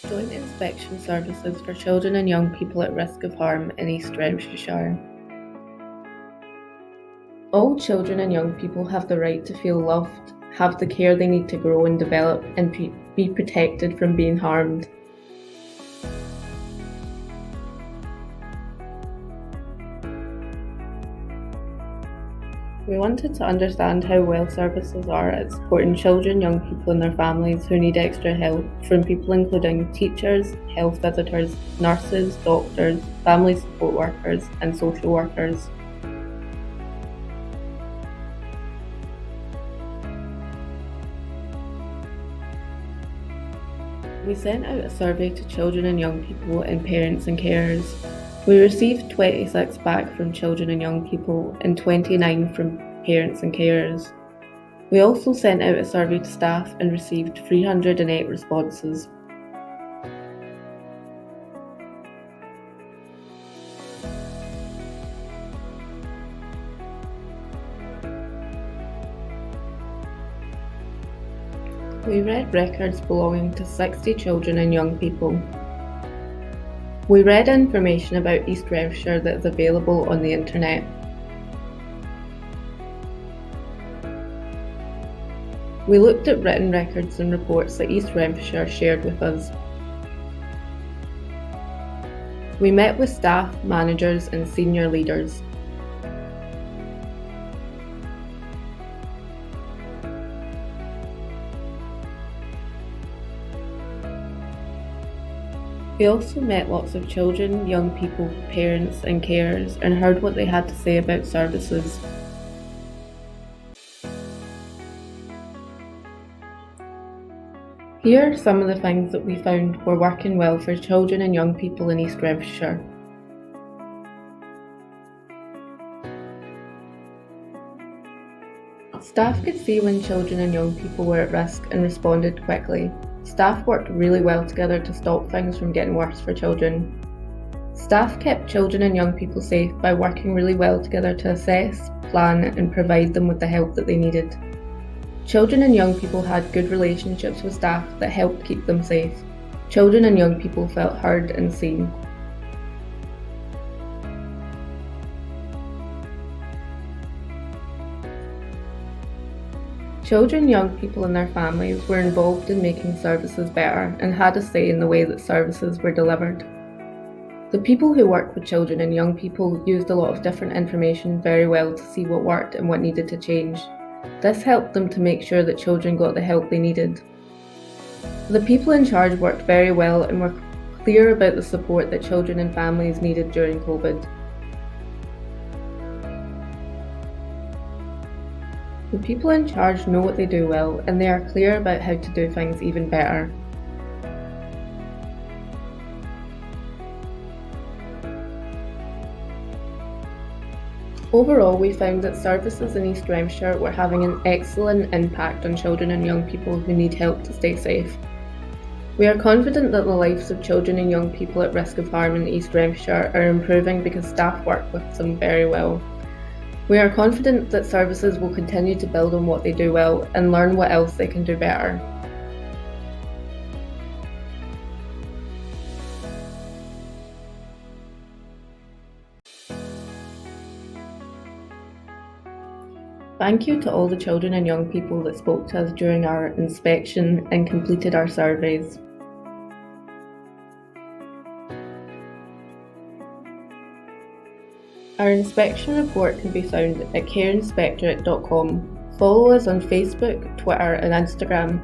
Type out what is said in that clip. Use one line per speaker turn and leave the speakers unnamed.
Joint inspection services for children and young people at risk of harm in East Renfrewshire. All children and young people have the right to feel loved, have the care they need to grow and develop, and be protected from being harmed. We wanted to understand how well services are at supporting children, young people and their families who need extra help from people including teachers, health visitors, nurses, doctors, family support workers and social workers. We sent out a survey to children and young people and parents and carers. We received 26 back from children and young people and 29 from parents and carers. We also sent out a survey to staff and received 308 responses. We read records belonging to 60 children and young people. We read information about East Renfrewshire that is available on the internet. We looked at written records and reports that East Renfrewshire shared with us. We met with staff, managers and senior leaders. We also met lots of children, young people, parents and carers and heard what they had to say about services. Here are some of the things that we found were working well for children and young people in East Renfrewshire. Staff could see when children and young people were at risk and responded quickly. Staff worked really well together to stop things from getting worse for children. Staff kept children and young people safe by working really well together to assess, plan and provide them with the help that they needed. Children and young people had good relationships with staff that helped keep them safe. Children and young people felt heard and seen. Children, young people and their families were involved in making services better and had a say in the way that services were delivered. The people who work with children and young people used a lot of different information very well to see what worked and what needed to change. This helped them to make sure that children got the help they needed. The people in charge worked very well and were clear about the support that children and families needed during COVID. The people in charge know what they do well and they are clear about how to do things even better. Overall, we found that services in East Renfrewshire were having an excellent impact on children and young people who need help to stay safe. We are confident that the lives of children and young people at risk of harm in East Renfrewshire are improving because staff work with them very well. We are confident that services will continue to build on what they do well and learn what else they can do better. Thank you to all the children and young people that spoke to us during our inspection and completed our surveys. Our inspection report can be found at careinspectorate.com. Follow us on Facebook, Twitter and Instagram.